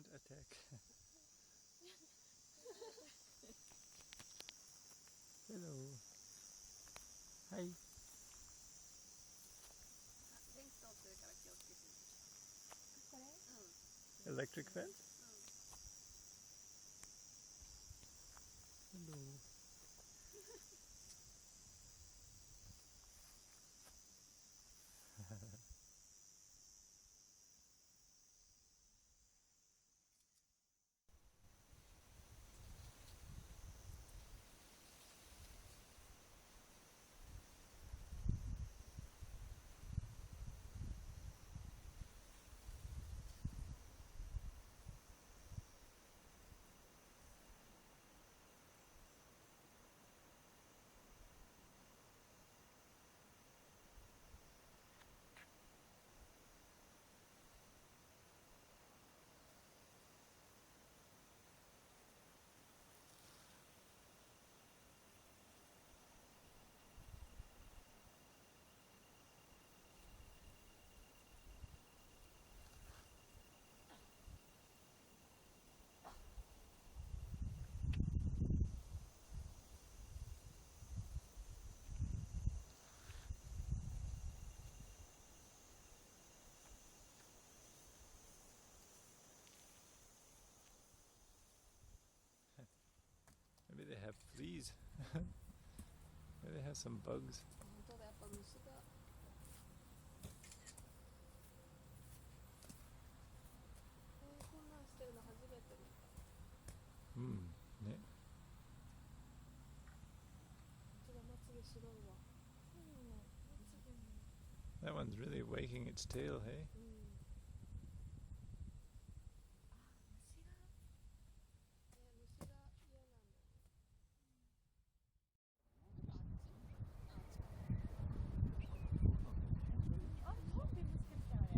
Don't attack. Hello. Hi. 電気通ってるから気をつけてね。これ？うん。Electric fence? Hello. Maybe they have fleas. Maybe they have some bugs. 本当だ、やっぱ虫が。こんなんしてるの初めて見た。Hmm. Yeah. ちょっとまつげ白いわ。That one's really wagging its tail, hey? うん。虫が嫌なんだね。あ、超手見つけてたよね。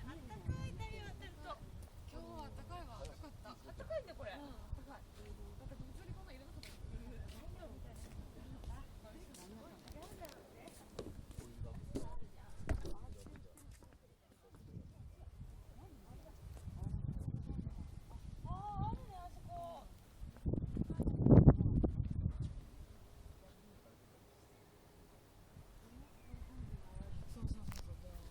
あったかい太陽当たると。今日はあったかいわ。よかった。あったかいねこれ。うん、あったかい。だって普通にこんな入れなかった。太陽みたいな。あるねあそこ。そうそうそうそう。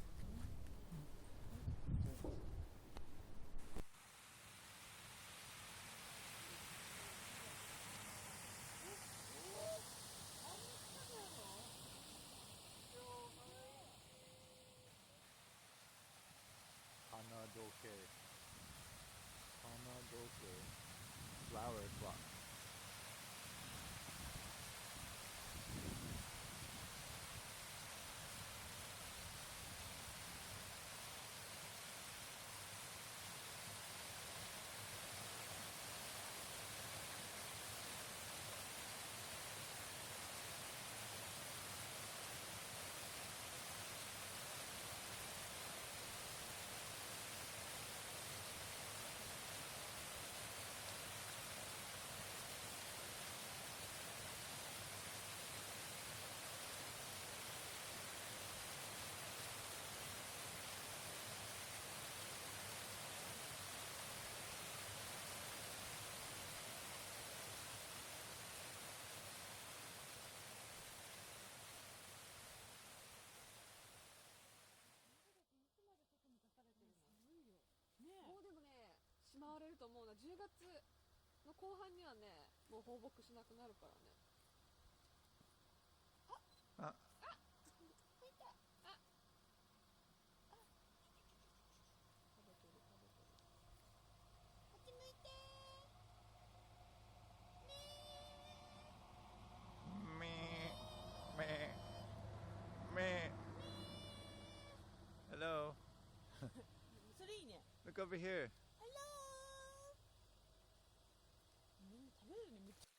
Hanadoke. Hanadoke. Flower clock.もうでもね、しまわれると思うな。10月の後半にはね、もう放牧しなくなるからね。Ah. 見た。あ。食べてる食べてる。こっち向いてー。Meh. Meh. Meh. Hello. それいいね。 Look over here. ハロー。食べるねめっちゃ。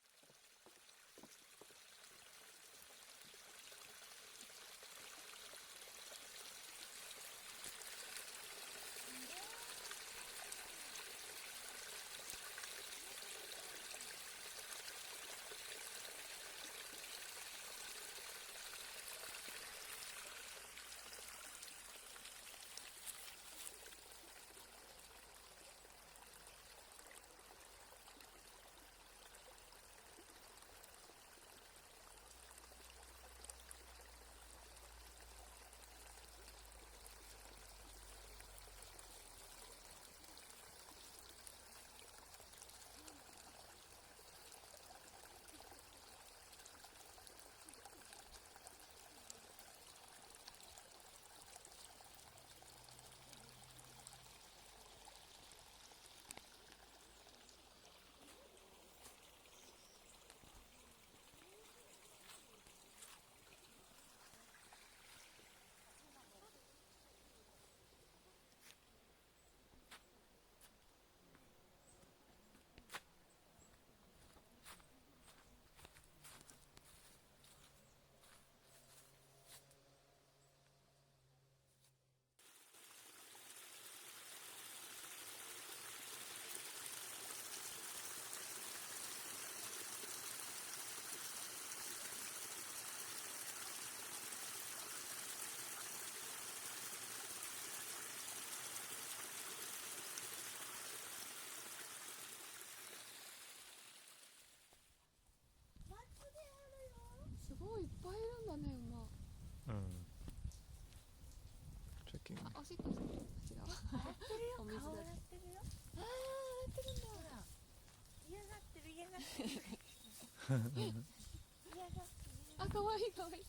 おー、いっぱいいるんだね、馬。うん。Checking. あ、おしっこしてる。違う。洗ってるよ。お水で顔洗ってるよ。あー、洗ってるんだ。ほら。嫌がってる嫌がってる。嫌がってる。あ、かわいいかわいい。